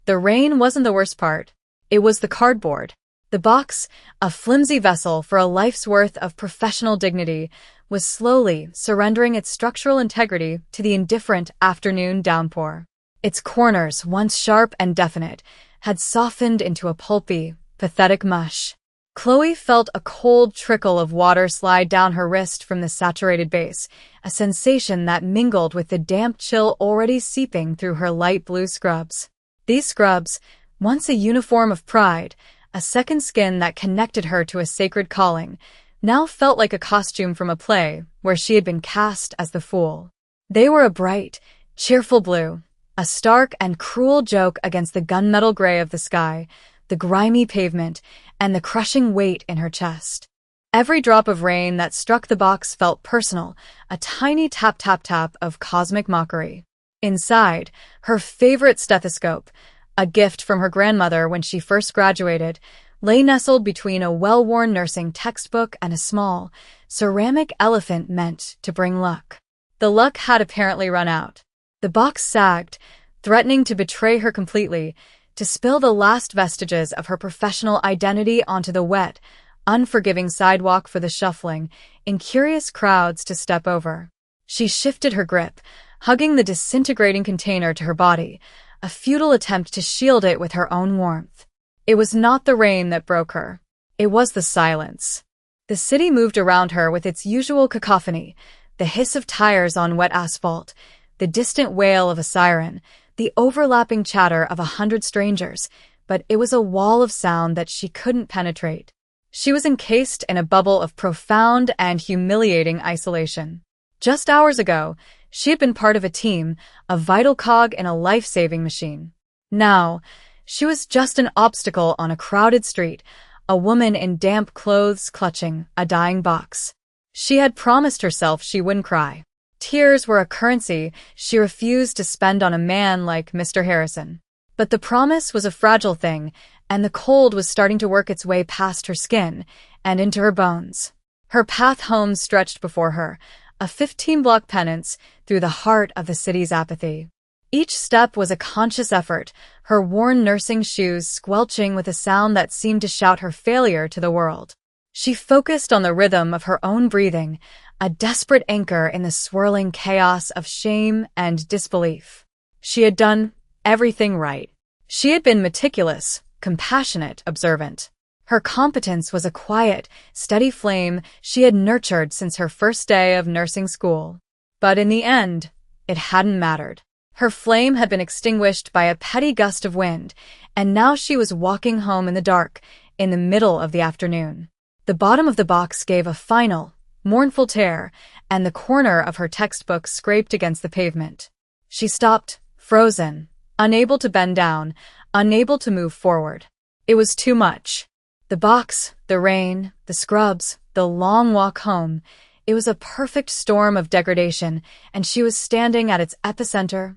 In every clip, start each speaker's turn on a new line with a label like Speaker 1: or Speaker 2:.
Speaker 1: The rain wasn't the worst part. It was the cardboard. The box, a flimsy vessel for a life's worth of professional dignity, was slowly surrendering its structural integrity to the indifferent afternoon downpour. Its corners, once sharp and definite, had softened into a pulpy, pathetic mush. Chloe felt a cold trickle of water slide down her wrist from the saturated base, a sensation that mingled with the damp chill already seeping through her light blue scrubs. These scrubs, once a uniform of pride, a second skin that connected her to a sacred calling, now felt like a costume from a play where she had been cast as the fool. They were a bright, cheerful blue, a stark and cruel joke against the gunmetal gray of the sky, the grimy pavement, and the crushing weight in her chest. Every drop of rain that struck the box felt personal, a tiny tap-tap-tap of cosmic mockery. Inside, her favorite stethoscope, a gift from her grandmother when she first graduated, lay nestled between a well-worn nursing textbook and a small, ceramic elephant meant to bring luck. The luck had apparently run out. The box sagged, threatening to betray her completely, to spill the last vestiges of her professional identity onto the wet, unforgiving sidewalk for the shuffling, incurious crowds to step over. She shifted her grip, hugging the disintegrating container to her body, a futile attempt to shield it with her own warmth. It was not the rain that broke her. It was the silence. The city moved around her with its usual cacophony, the hiss of tires on wet asphalt, the distant wail of a siren, the overlapping chatter of 100 strangers, but it was a wall of sound that she couldn't penetrate. She was encased in a bubble of profound and humiliating isolation. Just hours ago, she had been part of a team, a vital cog in a life-saving machine. Now, she was just an obstacle on a crowded street, a woman in damp clothes clutching a dying box. She had promised herself she wouldn't cry. Tears were a currency she refused to spend on a man like Mr. Harrison. But the promise was a fragile thing, and the cold was starting to work its way past her skin and into her bones. Her path home stretched before her, a 15-block penance through the heart of the city's apathy. Each step was a conscious effort, her worn nursing shoes squelching with a sound that seemed to shout her failure to the world. She focused on the rhythm of her own breathing, a desperate anchor in the swirling chaos of shame and disbelief. She had done everything right. She had been meticulous, compassionate, observant. Her competence was a quiet, steady flame she had nurtured since her first day of nursing school. But in the end, it hadn't mattered. Her flame had been extinguished by a petty gust of wind, and now she was walking home in the dark, in the middle of the afternoon. The bottom of the box gave a final, mournful tear, and the corner of her textbook scraped against the pavement. She stopped, frozen, unable to bend down, unable to move forward. It was too much. The box, the rain, the scrubs, the long walk home. It was a perfect storm of degradation, and she was standing at its epicenter,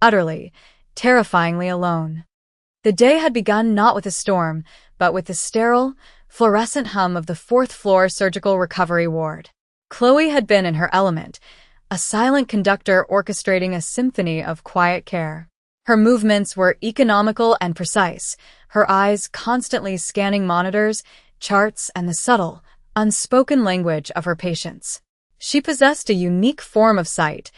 Speaker 1: utterly, terrifyingly alone. The day had begun not with a storm, but with the sterile, fluorescent hum of the fourth-floor surgical recovery ward. Chloe had been in her element, a silent conductor orchestrating a symphony of quiet care. Her movements were economical and precise, her eyes constantly scanning monitors, charts, and the subtle, unspoken language of her patients. She possessed a unique form of sight.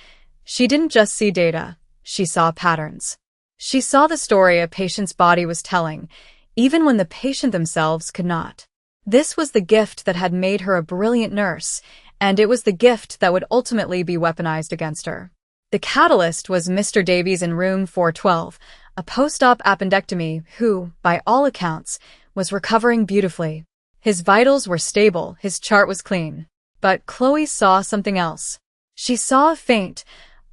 Speaker 1: She didn't just see data, she saw patterns. She saw the story a patient's body was telling, even when the patient themselves could not. This was the gift that had made her a brilliant nurse, and it was the gift that would ultimately be weaponized against her. The catalyst was Mr. Davies in room 412, a post-op appendectomy who, by all accounts, was recovering beautifully. His vitals were stable, his chart was clean. But Chloe saw something else. She saw a faint,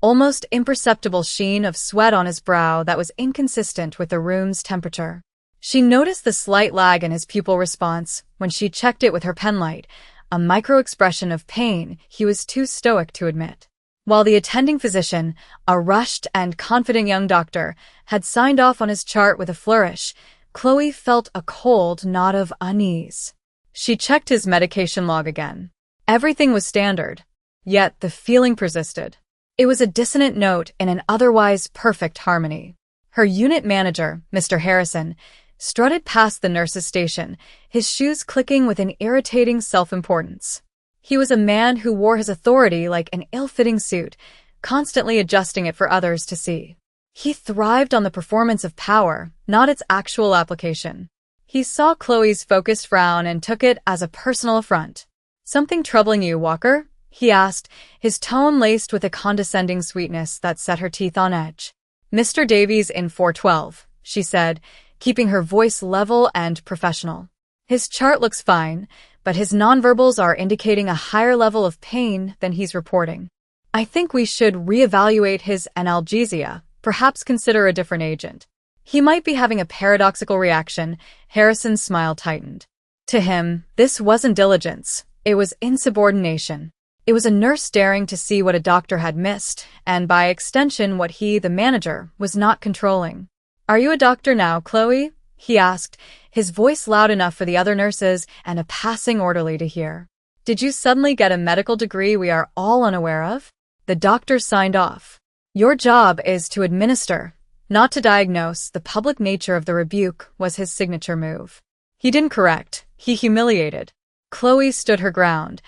Speaker 1: almost imperceptible sheen of sweat on his brow that was inconsistent with the room's temperature. She noticed the slight lag in his pupil response when she checked it with her penlight, a micro-expression of pain he was too stoic to admit. While the attending physician, a rushed and confident young doctor, had signed off on his chart with a flourish, Chloe felt a cold knot of unease. She checked his medication log again. Everything was standard, yet the feeling persisted. It was a dissonant note in an otherwise perfect harmony. Her unit manager, Mr. Harrison, strutted past the nurse's station, his shoes clicking with an irritating self-importance. He was a man who wore his authority like an ill-fitting suit, constantly adjusting it for others to see. He thrived on the performance of power, not its actual application. He saw Chloe's focused frown and took it as a personal affront. "Something troubling you, Walker?" he asked, his tone laced with a condescending sweetness that set her teeth on edge. "Mr. Davies in 412, she said, keeping her voice level and professional. "His chart looks fine, but his nonverbals are indicating a higher level of pain than he's reporting. I think we should reevaluate his analgesia, perhaps consider a different agent. He might be having a paradoxical reaction." Harrison's smile tightened. To him, this wasn't diligence. It was insubordination. It was a nurse daring to see what a doctor had missed, and by extension what he, the manager, was not controlling. "Are you a doctor now, Chloe?" he asked, his voice loud enough for the other nurses and a passing orderly to hear. "Did you suddenly get a medical degree we are all unaware of?" The doctor signed off. "Your job is to administer, not to diagnose." The public nature of the rebuke was his signature move. He didn't correct, he humiliated. Chloe stood her ground,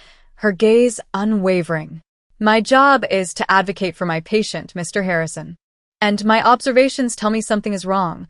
Speaker 1: her gaze unwavering. "My job is to advocate for my patient, Mr. Harrison. And my observations tell me something is wrong."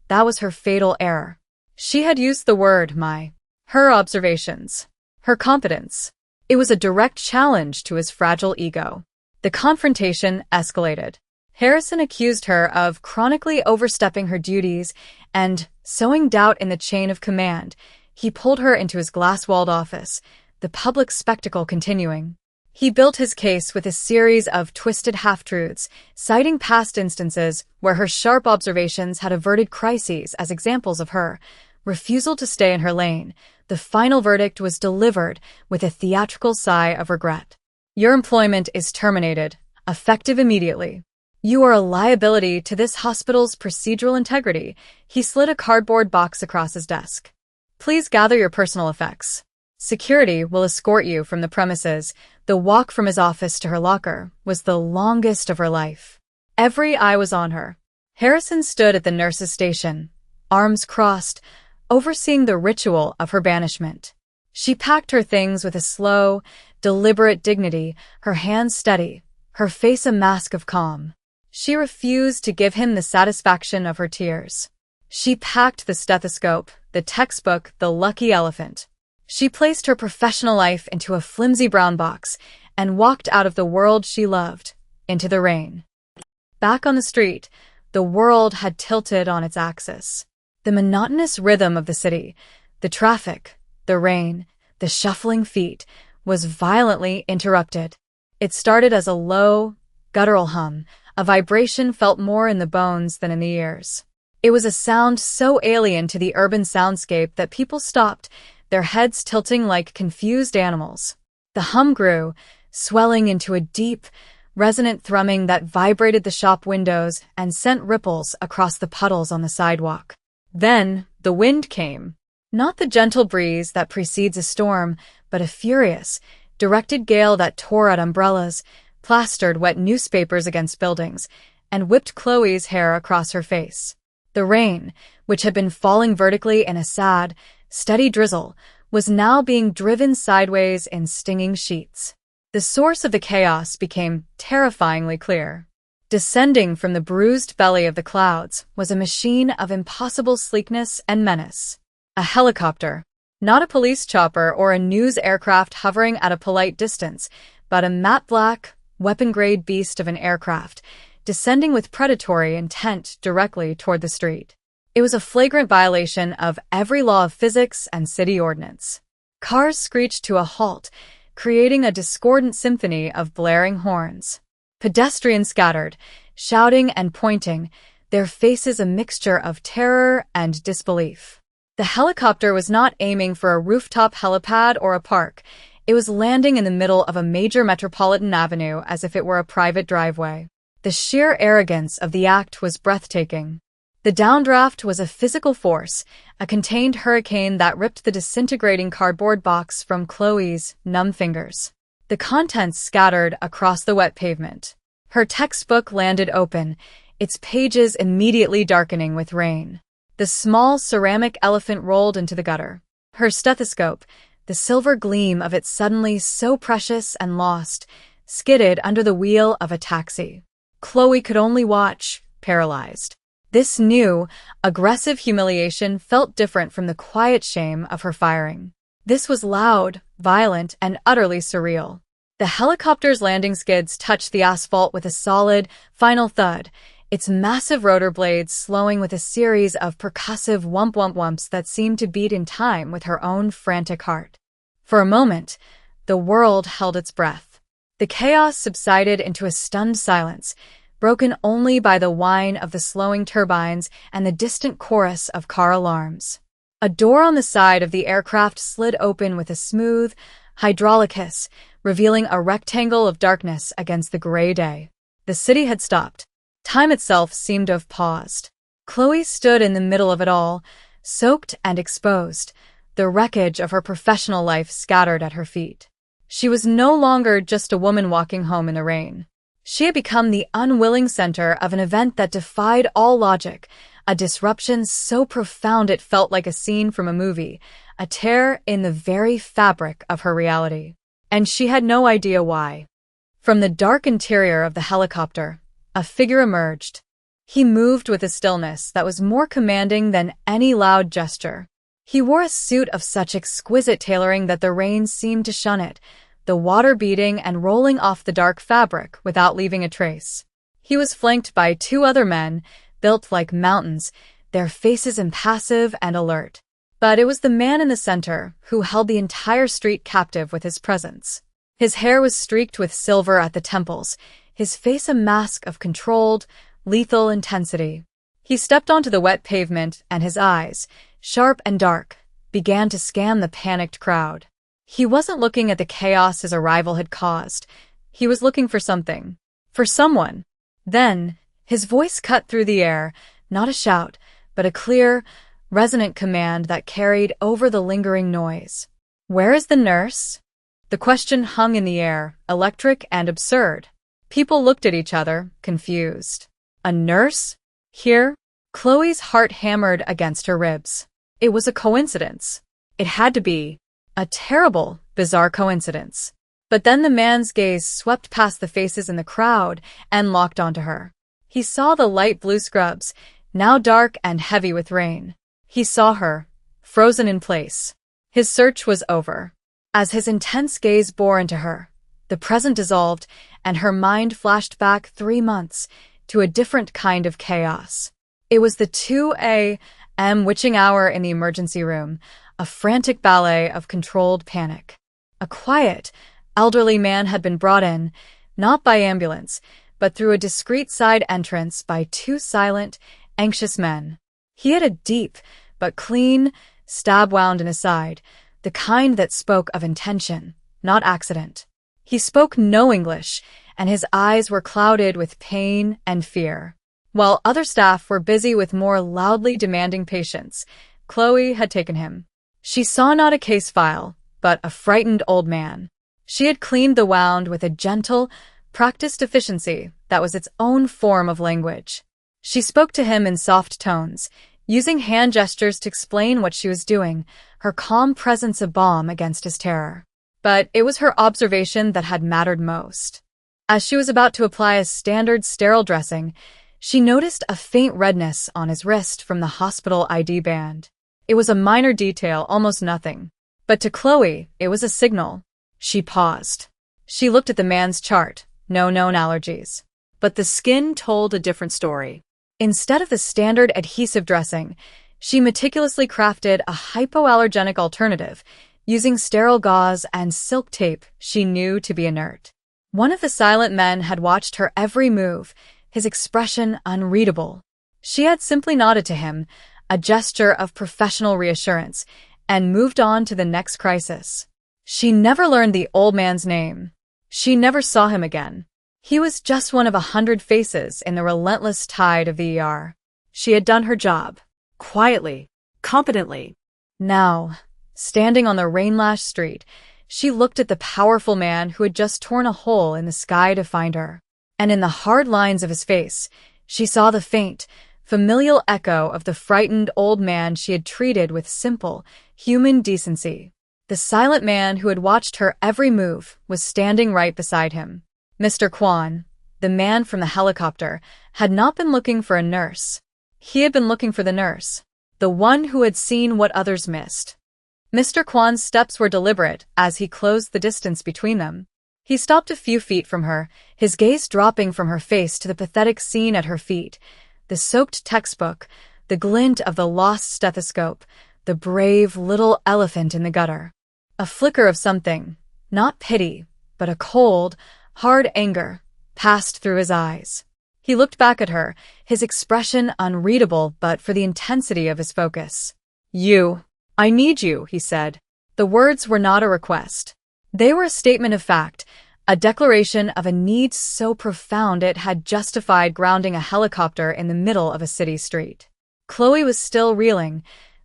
Speaker 1: That was her fatal error. She had used the word my. Her observations. Her competence. It was a direct challenge to his fragile ego. The confrontation escalated. Harrison accused her of chronically overstepping her duties and, sowing doubt in the chain of command, he pulled her into his glass-walled office, the public spectacle continuing. He built his case with a series of twisted half-truths, citing past instances where her sharp observations had averted crises as examples of her refusal to stay in her lane. The final verdict was delivered with a theatrical sigh of regret. "Your employment is terminated, effective immediately. You are a liability to this hospital's procedural integrity." He slid a cardboard box across his desk. "Please gather your personal effects. Security will escort you from the premises." The walk from his office to her locker was the longest of her life. Every eye was on her. Harrison stood at the nurse's station, arms crossed, overseeing the ritual of her banishment. She packed her things with a slow, deliberate dignity, her hands steady, her face a mask of calm. She refused to give him the satisfaction of her tears. She packed the stethoscope, the textbook, the lucky elephant. She placed her professional life into a flimsy brown box and walked out of the world she loved, into the rain. Back on the street, the world had tilted on its axis. The monotonous rhythm of the city, the traffic, the rain, the shuffling feet, was violently interrupted. It started as a low, guttural hum, a vibration felt more in the bones than in the ears. It was a sound so alien to the urban soundscape that people stopped, their heads tilting like confused animals. The hum grew, swelling into a deep, resonant thrumming that vibrated the shop windows and sent ripples across the puddles on the sidewalk. Then, the wind came. Not the gentle breeze that precedes a storm, but a furious, directed gale that tore at umbrellas, plastered wet newspapers against buildings, and whipped Chloe's hair across her face. The rain, which had been falling vertically in a sad, steady drizzle, was now being driven sideways in stinging sheets. The source of the chaos became terrifyingly clear. Descending from the bruised belly of the clouds was a machine of impossible sleekness and menace. A helicopter. Not a police chopper or a news aircraft hovering at a polite distance, but a matte-black, weapon-grade beast of an aircraft, descending with predatory intent directly toward the street. It was a flagrant violation of every law of physics and city ordinance. Cars screeched to a halt, creating a discordant symphony of blaring horns. Pedestrians scattered, shouting and pointing, their faces a mixture of terror and disbelief. The helicopter was not aiming for a rooftop helipad or a park. It was landing in the middle of a major metropolitan avenue as if it were a private driveway. The sheer arrogance of the act was breathtaking. The downdraft was a physical force, a contained hurricane that ripped the disintegrating cardboard box from Chloe's numb fingers. The contents scattered across the wet pavement. Her textbook landed open, its pages immediately darkening with rain. The small ceramic elephant rolled into the gutter. Her stethoscope, the silver gleam of it suddenly so precious and lost, skidded under the wheel of a taxi. Chloe could only watch, paralyzed. This new, aggressive humiliation felt different from the quiet shame of her firing. This was loud, violent, and utterly surreal. The helicopter's landing skids touched the asphalt with a solid, final thud, its massive rotor blades slowing with a series of percussive whump-whump-whumps that seemed to beat in time with her own frantic heart. For a moment, the world held its breath. The chaos subsided into a stunned silence, broken only by the whine of the slowing turbines and the distant chorus of car alarms. A door on the side of the aircraft slid open with a smooth, hydraulic hiss, revealing a rectangle of darkness against the gray day. The city had stopped. Time itself seemed to have paused. Chloe stood in the middle of it all, soaked and exposed, the wreckage of her professional life scattered at her feet. She was no longer just a woman walking home in the rain. She had become the unwilling center of an event that defied all logic, a disruption so profound it felt like a scene from a movie, a tear in the very fabric of her reality. And she had no idea why. From the dark interior of the helicopter, a figure emerged. He moved with a stillness that was more commanding than any loud gesture. He wore a suit of such exquisite tailoring that the rain seemed to shun it, the water beating and rolling off the dark fabric without leaving a trace. He was flanked by two other men, built like mountains, their faces impassive and alert. But it was the man in the center who held the entire street captive with his presence. His hair was streaked with silver at the temples, his face a mask of controlled, lethal intensity. He stepped onto the wet pavement and his eyes, sharp and dark, began to scan the panicked crowd. He wasn't looking at the chaos his arrival had caused. He was looking for something. For someone. Then, his voice cut through the air, not a shout, but a clear, resonant command that carried over the lingering noise. "Where is the nurse?" The question hung in the air, electric and absurd. People looked at each other, confused. A nurse? Here? Chloe's heart hammered against her ribs. It was a coincidence. It had to be. A terrible, bizarre coincidence. But then the man's gaze swept past the faces in the crowd and locked onto her. He saw the light blue scrubs, now dark and heavy with rain. He saw her, frozen in place. His search was over. As his intense gaze bore into her, the present dissolved, and her mind flashed back 3 months to a different kind of chaos. It was the 2 a.m. witching hour in the emergency room, a frantic ballet of controlled panic. A quiet, elderly man had been brought in, not by ambulance, but through a discreet side entrance by 2 silent, anxious men. He had a deep, but clean, stab wound in his side, the kind that spoke of intention, not accident. He spoke no English, and his eyes were clouded with pain and fear. While other staff were busy with more loudly demanding patients, Chloe had taken him. She saw not a case file, but a frightened old man. She had cleaned the wound with a gentle, practiced efficiency that was its own form of language. She spoke to him in soft tones, using hand gestures to explain what she was doing, her calm presence a balm against his terror. But it was her observation that had mattered most. As she was about to apply a standard sterile dressing, she noticed a faint redness on his wrist from the hospital ID band. It was a minor detail, almost nothing. But to Chloe, it was a signal. She paused. She looked at the man's chart, no known allergies. But the skin told a different story. Instead of the standard adhesive dressing, she meticulously crafted a hypoallergenic alternative, using sterile gauze and silk tape she knew to be inert. One of the silent men had watched her every move, his expression unreadable. She had simply nodded to him, a gesture of professional reassurance, and moved on to the next crisis. She never learned the old man's name. She never saw him again. He was just one of 100 faces in the relentless tide of the ER. She had done her job. Quietly. Competently. Now, standing on the rain-lashed street, she looked at the powerful man who had just torn a hole in the sky to find her. And in the hard lines of his face, She saw the faint, familial echo of the frightened old man she had treated with simple, human decency. The silent man who had watched her every move was standing right beside him. Mr. Kwan, the man from the helicopter, had not been looking for a nurse. He had been looking for the nurse, the one who had seen what others missed. Mr. Kwan's steps were deliberate as he closed the distance between them. He stopped a few feet from her, his gaze dropping from her face to the pathetic scene at her feet, the soaked textbook, the glint of the lost stethoscope, the brave little elephant in the gutter. A flicker of something, not pity, but a cold, hard anger, passed through his eyes. He looked back at her, his expression unreadable but for the intensity of his focus. I need you, he said. The words were not a request. They were a statement of fact, a declaration of a need so profound it had justified grounding a helicopter in the middle of a city street. Chloe was still reeling,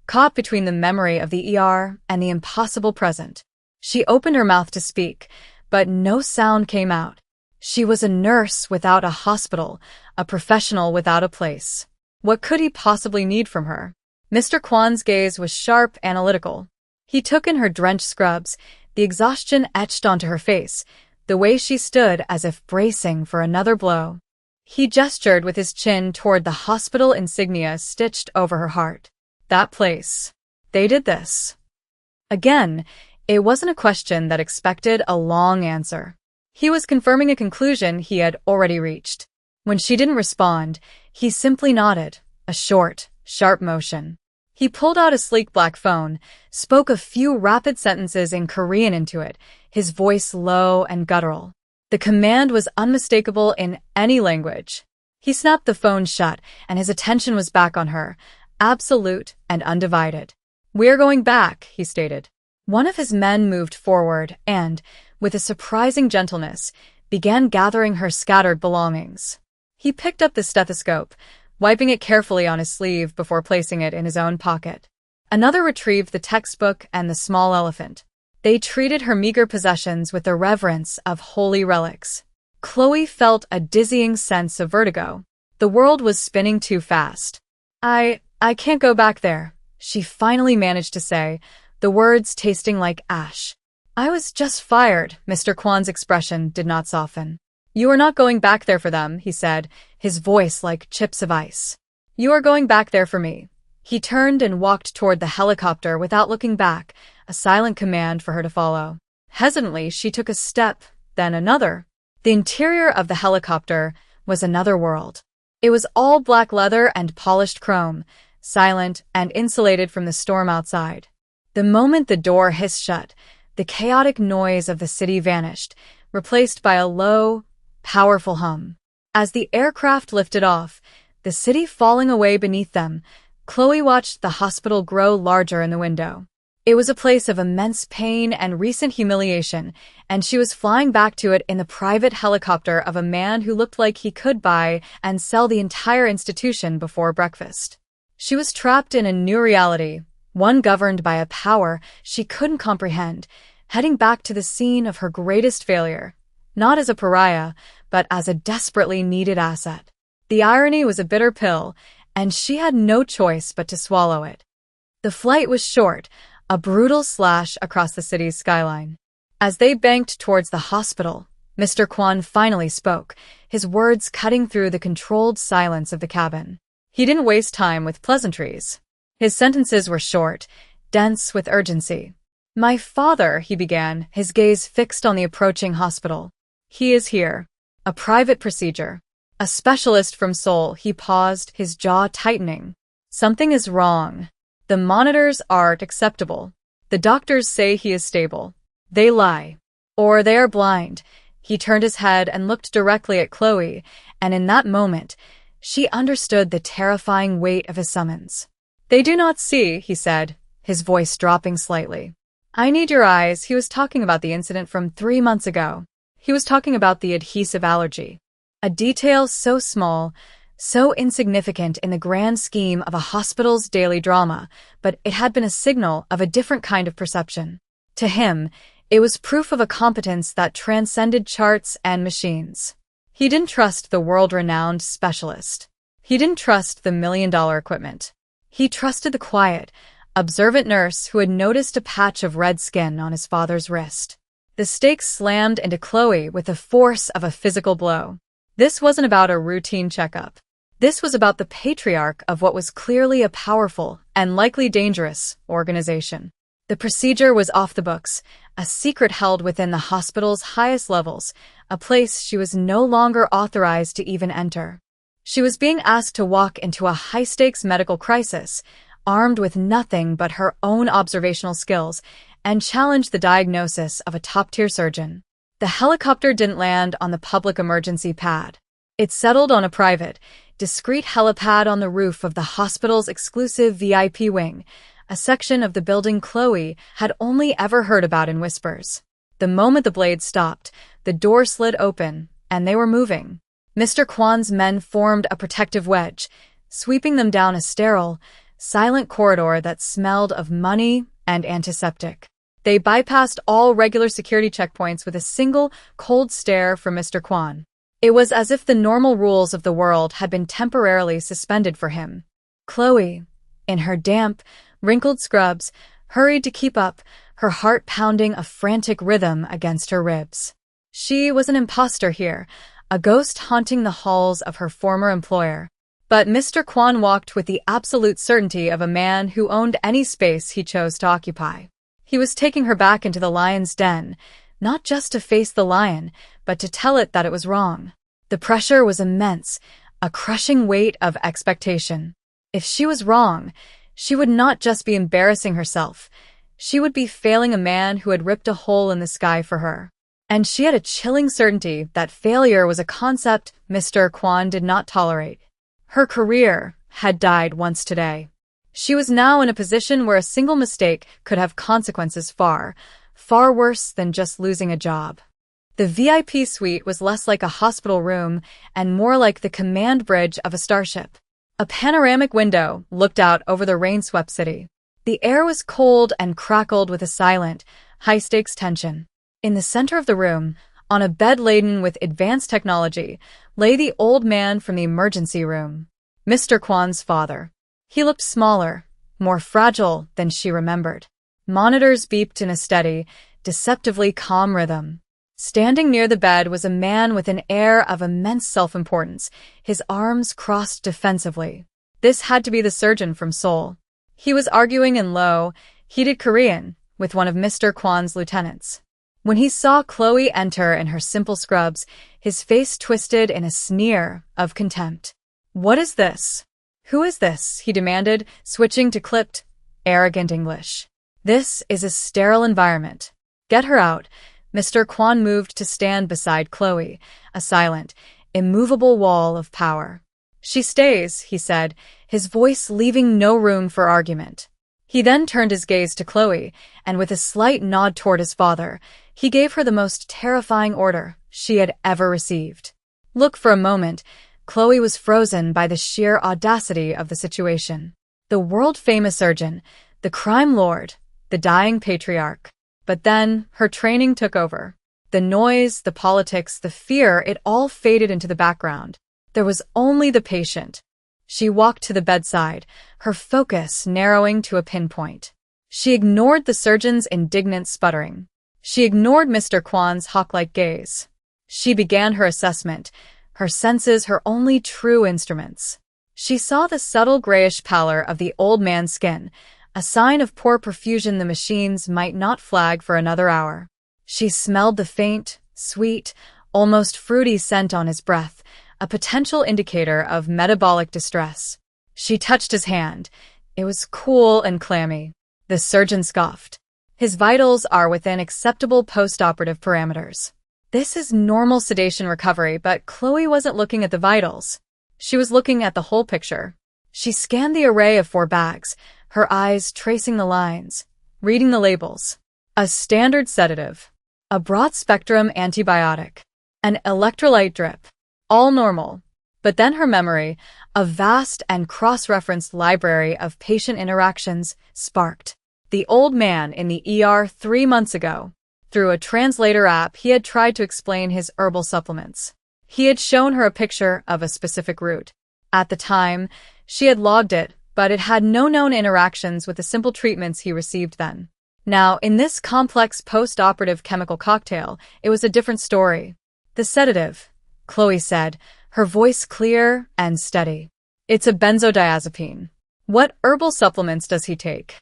Speaker 1: caught between the memory of the ER and the impossible present. She opened her mouth to speak, but no sound came out. She was a nurse without a hospital, a professional without a place. What could he possibly need from her? Mr. Kwan's gaze was sharp, analytical. He took in her drenched scrubs, the exhaustion etched onto her face, the way she stood as if bracing for another blow. He gestured with his chin toward the hospital insignia stitched over her heart. That place. They did this. Again, it wasn't a question that expected a long answer. He was confirming a conclusion he had already reached. When she didn't respond, he simply nodded, a short, sharp motion. He pulled out a sleek black phone, spoke a few rapid sentences in Korean into it, his voice low and guttural. The command was unmistakable in any language. He snapped the phone shut, and his attention was back on her, absolute and undivided. "We're going back," he stated. One of his men moved forward and, with a surprising gentleness, began gathering her scattered belongings. He picked up the stethoscope, wiping it carefully on his sleeve before placing it in his own pocket. Another retrieved the textbook and the small elephant. They treated her meager possessions with the reverence of holy relics. Chloe felt a dizzying sense of vertigo. The world was spinning too fast. I can't go back there," she finally managed to say, the words tasting like ash. "I was just fired." Mr. Kwan's expression did not soften. "You are not going back there for them," he said, his voice like chips of ice. "You are going back there for me." He turned and walked toward the helicopter without looking back, a silent command for her to follow. Hesitantly, she took a step, then another. The interior of the helicopter was another world. It was all black leather and polished chrome, silent and insulated from the storm outside. The moment the door hissed shut, the chaotic noise of the city vanished, replaced by a low, powerful hum. As the aircraft lifted off, the city falling away beneath them, Chloe watched the hospital grow larger in the window. It was a place of immense pain and recent humiliation, and she was flying back to it in the private helicopter of a man who looked like he could buy and sell the entire institution before breakfast. She was trapped in a new reality, one governed by a power she couldn't comprehend, heading back to the scene of her greatest failure, not as a pariah, but as a desperately needed asset. The irony was a bitter pill, and she had no choice but to swallow it. The flight was short, a brutal slash across the city's skyline. As they banked towards the hospital, Mr. Kwan finally spoke, his words cutting through the controlled silence of the cabin. He didn't waste time with pleasantries. His sentences were short, dense with urgency. "My father," he began, his gaze fixed on the approaching hospital. "He is here. A private procedure. A specialist from Seoul." He paused, his jaw tightening. "Something is wrong. The monitors aren't acceptable. The doctors say he is stable. They lie. Or they are blind." He turned his head and looked directly at Chloe, and in that moment, she understood the terrifying weight of his summons. "They do not see," he said, his voice dropping slightly. "I need your eyes." He was talking about the incident from 3 months ago. He was talking about the adhesive allergy. A detail so small, so insignificant in the grand scheme of a hospital's daily drama, but it had been a signal of a different kind of perception. To him, it was proof of a competence that transcended charts and machines. He didn't trust the world-renowned specialist. He didn't trust the million-dollar equipment. He trusted the quiet, observant nurse who had noticed a patch of red skin on his father's wrist. The stakes slammed into Chloe with the force of a physical blow. This wasn't about a routine checkup. This was about the patriarch of what was clearly a powerful and likely dangerous organization. The procedure was off the books, a secret held within the hospital's highest levels, a place she was no longer authorized to even enter. She was being asked to walk into a high-stakes medical crisis, armed with nothing but her own observational skills, and challenge the diagnosis of a top-tier surgeon. The helicopter didn't land on the public emergency pad. It settled on a private, discreet helipad on the roof of the hospital's exclusive VIP wing, a section of the building Chloe had only ever heard about in whispers. The moment the blade stopped, the door slid open, and they were moving. Mr. Kwan's men formed a protective wedge, sweeping them down a sterile, silent corridor that smelled of money and antiseptic. They bypassed all regular security checkpoints with a single, cold stare from Mr. Kwan. It was as if the normal rules of the world had been temporarily suspended for him. Chloe, in her damp, wrinkled scrubs, hurried to keep up, her heart pounding a frantic rhythm against her ribs. She was an imposter here, a ghost haunting the halls of her former employer. But Mr. Kwan walked with the absolute certainty of a man who owned any space he chose to occupy. He was taking her back into the lion's den, not just to face the lion, but to tell it that it was wrong. The pressure was immense, a crushing weight of expectation. If she was wrong, she would not just be embarrassing herself, she would be failing a man who had ripped a hole in the sky for her. And she had a chilling certainty that failure was a concept Mr. Kwan did not tolerate. Her career had died once today. She was now in a position where a single mistake could have consequences far, far worse than just losing a job. The VIP suite was less like a hospital room and more like the command bridge of a starship. A panoramic window looked out over the rain-swept city. The air was cold and crackled with a silent, high-stakes tension. In the center of the room, on a bed laden with advanced technology, lay the old man from the emergency room, Mr. Kwan's father. He looked smaller, more fragile than she remembered. Monitors beeped in a steady, deceptively calm rhythm. Standing near the bed was a man with an air of immense self-importance, his arms crossed defensively. This had to be the surgeon from Seoul. He was arguing in low, heated Korean with one of Mr. Kwan's lieutenants. When he saw Chloe enter in her simple scrubs, his face twisted in a sneer of contempt. "What is this? Who is this?" he demanded, switching to clipped, arrogant English. "This is a sterile environment. Get her out." Mr. Kwan moved to stand beside Chloe, a silent, immovable wall of power. "She stays," he said, his voice leaving no room for argument. He then turned his gaze to Chloe, and with a slight nod toward his father, he gave her the most terrifying order she had ever received. Look, for a moment, Chloe was frozen by the sheer audacity of the situation. The world-famous surgeon, the crime lord, the dying patriarch. But then, her training took over. The noise, the politics, the fear, it all faded into the background. There was only the patient. She walked to the bedside, her focus narrowing to a pinpoint. She ignored the surgeon's indignant sputtering. She ignored Mr. Kwan's hawk-like gaze. She began her assessment, her senses her only true instruments. She saw the subtle grayish pallor of the old man's skin, a sign of poor perfusion the machines might not flag for another hour. She smelled the faint, sweet, almost fruity scent on his breath, a potential indicator of metabolic distress. She touched his hand. It was cool and clammy. The surgeon scoffed. "His vitals are within acceptable post-operative parameters." This is normal sedation recovery, but Chloe wasn't looking at the vitals. She was looking at the whole picture. She scanned the array of 4 bags, her eyes tracing the lines, reading the labels. A standard sedative, a broad-spectrum antibiotic, an electrolyte drip. All normal. But then her memory, a vast and cross-referenced library of patient interactions, sparked. The old man in the ER 3 months ago. Through a translator app, he had tried to explain his herbal supplements. He had shown her a picture of a specific root, At the time, she had logged it, but it had no known interactions with the simple treatments he received then. Now, in this complex post-operative chemical cocktail, it was a different story. The sedative, Chloe said, her voice clear and steady. It's a benzodiazepine. What herbal supplements does he take?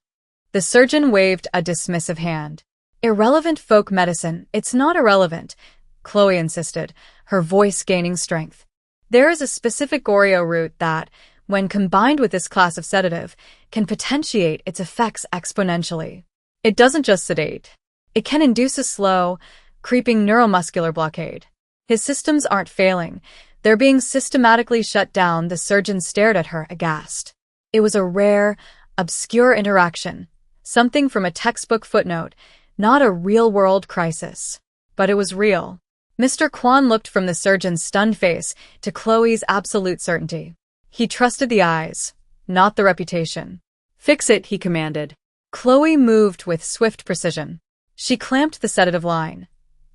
Speaker 1: The surgeon waved a dismissive hand. Irrelevant folk medicine, it's not irrelevant, Chloe insisted, her voice gaining strength. There is a specific Goryo root that, when combined with this class of sedative, can potentiate its effects exponentially. It doesn't just sedate. It can induce a slow, creeping neuromuscular blockade. His systems aren't failing. They're being systematically shut down. The surgeon stared at her, aghast. It was a rare, obscure interaction, something from a textbook footnote, not a real-world crisis. But it was real. Mr. Kwan looked from the surgeon's stunned face to Chloe's absolute certainty. He trusted the eyes, not the reputation. Fix it, he commanded. Chloe moved with swift precision. She clamped the sedative line,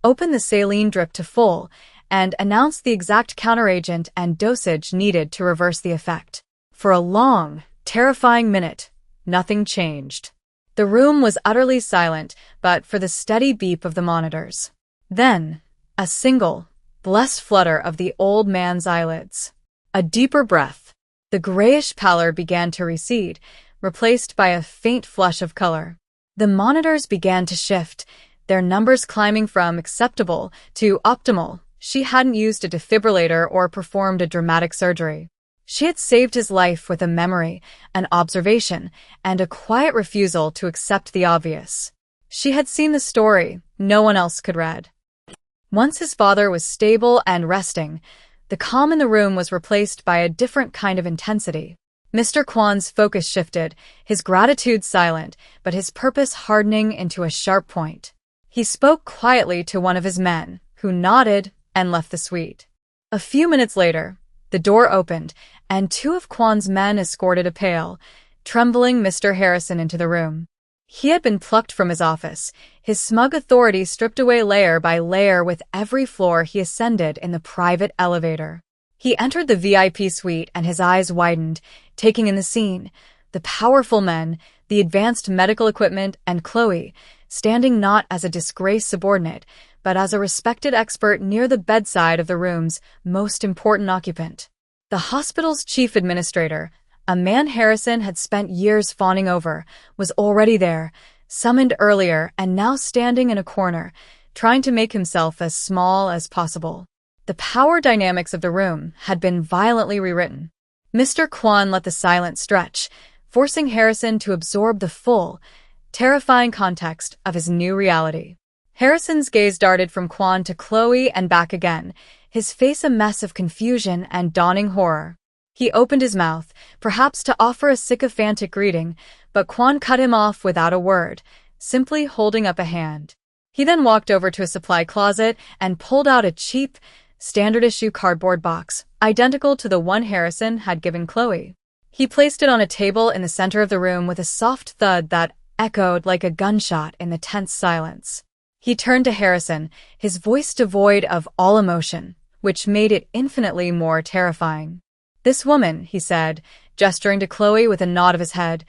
Speaker 1: opened the saline drip to full, and announced the exact counteragent and dosage needed to reverse the effect. For a long, terrifying minute, nothing changed. The room was utterly silent, but for the steady beep of the monitors. Then, a single, blessed flutter of the old man's eyelids. A deeper breath. The grayish pallor began to recede, replaced by a faint flush of color. The monitors began to shift, their numbers climbing from acceptable to optimal. She hadn't used a defibrillator or performed a dramatic surgery. She had saved his life with a memory, an observation, and a quiet refusal to accept the obvious. She had seen the story no one else could read. Once his father was stable and resting, the calm in the room was replaced by a different kind of intensity. Mr. Kwan's focus shifted, his gratitude silent, but his purpose hardening into a sharp point. He spoke quietly to one of his men, who nodded and left the suite. A few minutes later, the door opened, and two of Kwan's men escorted a pale, trembling Mr. Harrison into the room. He had been plucked from his office, his smug authority stripped away layer by layer with every floor he ascended in the private elevator. He entered the VIP suite and his eyes widened, taking in the scene, the powerful men, the advanced medical equipment, and Chloe, standing not as a disgraced subordinate, but as a respected expert near the bedside of the room's most important occupant. The hospital's chief administrator, a man Harrison had spent years fawning over, was already there, summoned earlier and now standing in a corner, trying to make himself as small as possible. The power dynamics of the room had been violently rewritten. Mr. Kwan let the silence stretch, forcing Harrison to absorb the full, terrifying context of his new reality. Harrison's gaze darted from Kwan to Chloe and back again, his face a mess of confusion and dawning horror. He opened his mouth, perhaps to offer a sycophantic greeting, but Kwan cut him off without a word, simply holding up a hand. He then walked over to a supply closet and pulled out a cheap, standard-issue cardboard box, identical to the one Harrison had given Chloe. He placed it on a table in the center of the room with a soft thud that echoed like a gunshot in the tense silence. He turned to Harrison, his voice devoid of all emotion, which made it infinitely more terrifying. "This woman," he said, gesturing to Chloe with a nod of his head,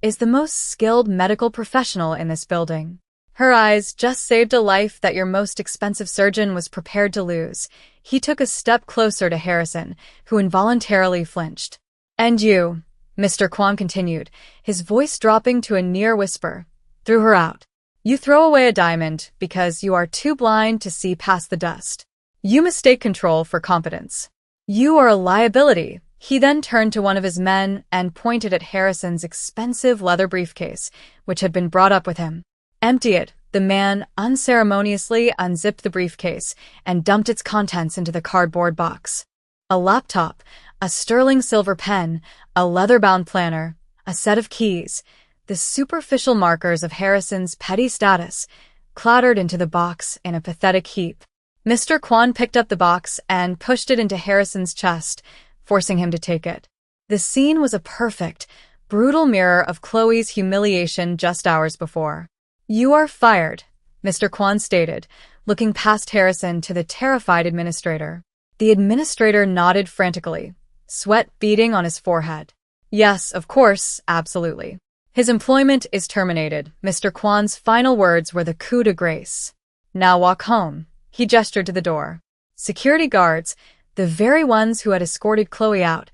Speaker 1: "is the most skilled medical professional in this building. Her eyes just saved a life that your most expensive surgeon was prepared to lose." He took a step closer to Harrison, who involuntarily flinched. "And you," Mr. Kwan continued, his voice dropping to a near whisper, "threw her out. You throw away a diamond because you are too blind to see past the dust. You mistake control for competence. You are a liability." He then turned to one of his men and pointed at Harrison's expensive leather briefcase, which had been brought up with him. "Empty it." The man unceremoniously unzipped the briefcase and dumped its contents into the cardboard box. A laptop, a sterling silver pen, a leather-bound planner, a set of keys, the superficial markers of Harrison's petty status, clattered into the box in a pathetic heap. Mr. Kwan picked up the box and pushed it into Harrison's chest, forcing him to take it. The scene was a perfect, brutal mirror of Chloe's humiliation just hours before. "You are fired," Mr. Kwan stated, looking past Harrison to the terrified administrator. The administrator nodded frantically, sweat beading on his forehead. Yes, of course, absolutely. His employment is terminated. Mr. Kwan's final words were the coup de grace. Now walk home. He gestured to the door. Security guards, the very ones who had escorted Chloe out,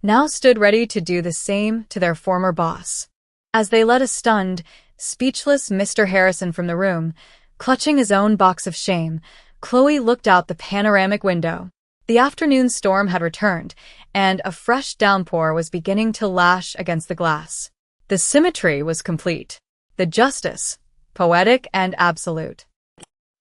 Speaker 1: now stood ready to do the same to their former boss. As they led a stunned, speechless Mr. Harrison from the room, clutching his own box of shame, Chloe looked out the panoramic window. The afternoon storm had returned, and a fresh downpour was beginning to lash against the glass. The symmetry was complete. The justice, poetic and absolute.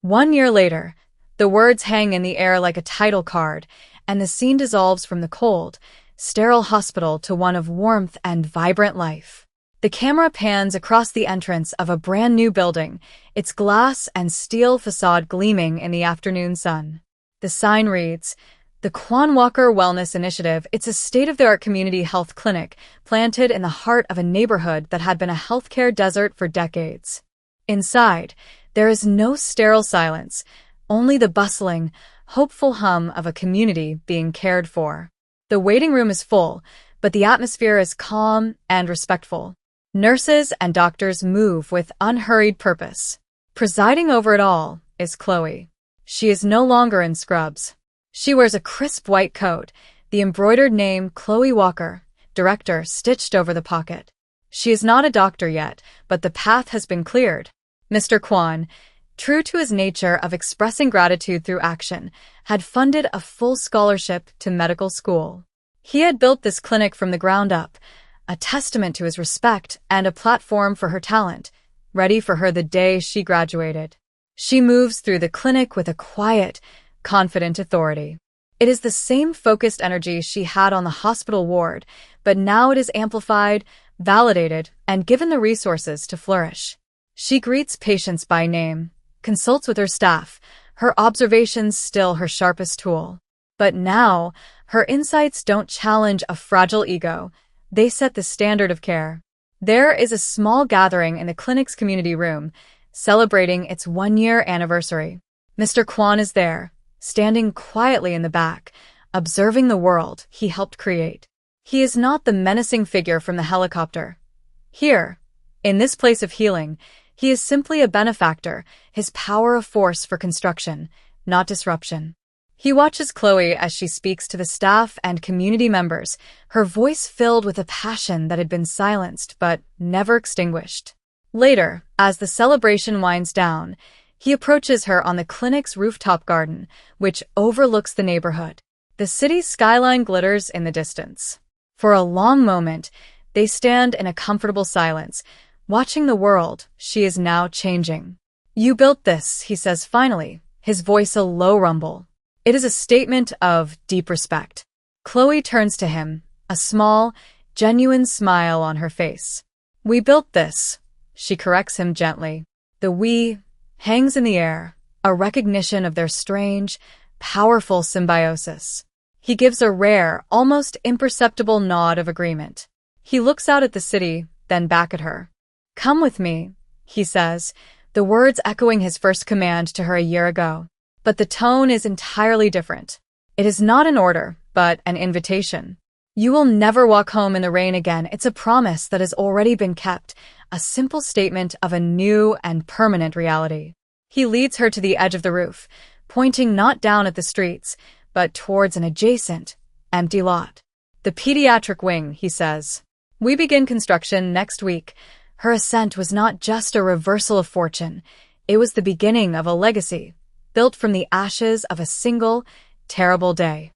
Speaker 1: 1 year later, the words hang in the air like a title card, and the scene dissolves from the cold, sterile hospital to one of warmth and vibrant life. The camera pans across the entrance of a brand new building, its glass and steel facade gleaming in the afternoon sun. The sign reads, "The Kwan Walker Wellness Initiative." It's a state-of-the-art community health clinic planted in the heart of a neighborhood that had been a healthcare desert for decades. Inside, there is no sterile silence, only the bustling, hopeful hum of a community being cared for. The waiting room is full, but the atmosphere is calm and respectful. Nurses and doctors move with unhurried purpose. Presiding over it all is Chloe. She is no longer in scrubs. She wears a crisp white coat, the embroidered name Chloe Walker, director, stitched over the pocket. She is not a doctor yet, but the path has been cleared. Mr. Kwan, true to his nature of expressing gratitude through action, had funded a full scholarship to medical school. He had built this clinic from the ground up, a testament to his respect and a platform for her talent, ready for her the day she graduated. She moves through the clinic with a quiet, confident authority. It is the same focused energy she had on the hospital ward, but now it is amplified, validated, and given the resources to flourish. She greets patients by name, consults with her staff, her observations still her sharpest tool. But now, her insights don't challenge a fragile ego. They set the standard of care. There is a small gathering in the clinic's community room, celebrating its 1-year anniversary. Mr. Kwan is there, standing quietly in the back, observing the world he helped create. He is not the menacing figure from the helicopter. Here, in this place of healing, he is simply a benefactor, his power a force for construction, not disruption. He watches Chloe as she speaks to the staff and community members, her voice filled with a passion that had been silenced but never extinguished. Later, as the celebration winds down, he approaches her on the clinic's rooftop garden, which overlooks the neighborhood. The city's skyline glitters in the distance. For a long moment, they stand in a comfortable silence, watching the world she is now changing. "You built this," he says finally, his voice a low rumble. It is a statement of deep respect. Chloe turns to him, a small, genuine smile on her face. "We built this," she corrects him gently. The "we" hangs in the air, a recognition of their strange, powerful symbiosis. He gives a rare, almost imperceptible nod of agreement. He looks out at the city, then back at her. "Come with me," he says, the words echoing his first command to her a year ago. But the tone is entirely different. It is not an order, but an invitation. "You will never walk home in the rain again." It's a promise that has already been kept, a simple statement of a new and permanent reality. He leads her to the edge of the roof, pointing not down at the streets, but towards an adjacent, empty lot. "The pediatric wing," he says. "We begin construction next week." Her ascent was not just a reversal of fortune, it was the beginning of a legacy, built from the ashes of a single, terrible day.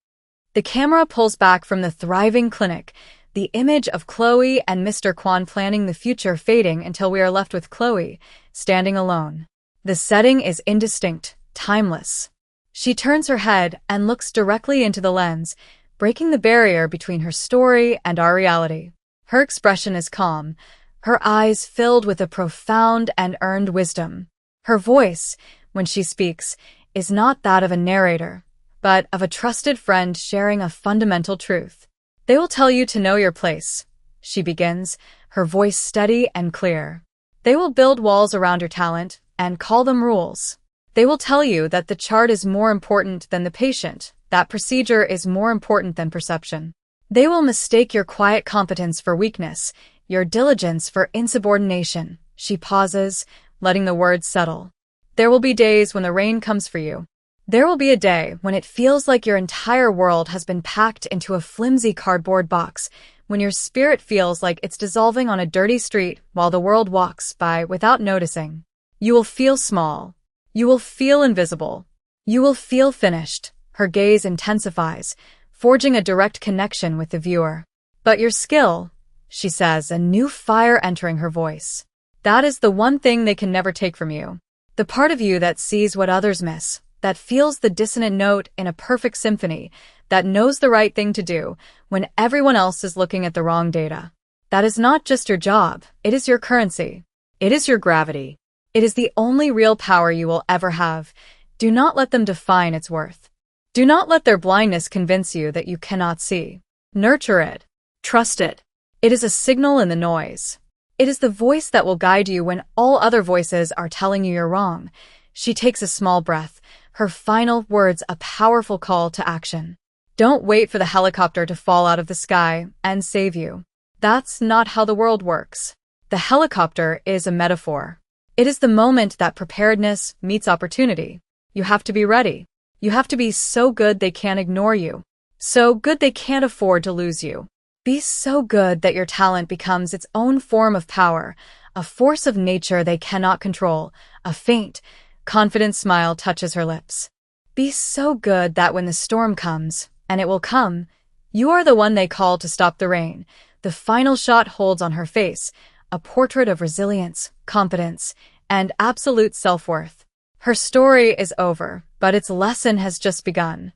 Speaker 1: The camera pulls back from the thriving clinic, the image of Chloe and Mr. Kwan planning the future fading until we are left with Chloe, standing alone. The setting is indistinct, timeless. She turns her head and looks directly into the lens, breaking the barrier between her story and our reality. Her expression is calm, her eyes filled with a profound and earned wisdom. Her voice, when she speaks, is not that of a narrator, but of a trusted friend sharing a fundamental truth. "They will tell you to know your place," she begins, her voice steady and clear. "They will build walls around your talent and call them rules. They will tell you that the chart is more important than the patient, that procedure is more important than perception. They will mistake your quiet competence for weakness, your diligence for insubordination. She pauses, letting the words settle. There will be days when the rain comes for you. There will be a day when it feels like your entire world has been packed into a flimsy cardboard box, when your spirit feels like it's dissolving on a dirty street while the world walks by without noticing. You will feel small. You will feel invisible. You will feel finished. Her gaze intensifies, forging a direct connection with the viewer. But your skill, she says, a new fire entering her voice. That is the one thing they can never take from you. The part of you that sees what others miss, that feels the dissonant note in a perfect symphony, that knows the right thing to do when everyone else is looking at the wrong data. That is not just your job, it is your currency. It is your gravity. It is the only real power you will ever have. Do not let them define its worth. Do not let their blindness convince you that you cannot see. Nurture it. Trust it. It is a signal in the noise. It is the voice that will guide you when all other voices are telling you you're wrong. She takes a small breath, her final words a powerful call to action. Don't wait for the helicopter to fall out of the sky and save you. That's not how the world works. The helicopter is a metaphor. It is the moment that preparedness meets opportunity. You have to be ready. You have to be so good they can't ignore you. So good they can't afford to lose you. Be so good that your talent becomes its own form of power, a force of nature they cannot control. A faint, confident smile touches her lips. Be so good that when the storm comes, and it will come, you are the one they call to stop the rain. The final shot holds on her face, a portrait of resilience, competence, and absolute self-worth. Her story is over, but its lesson has just begun.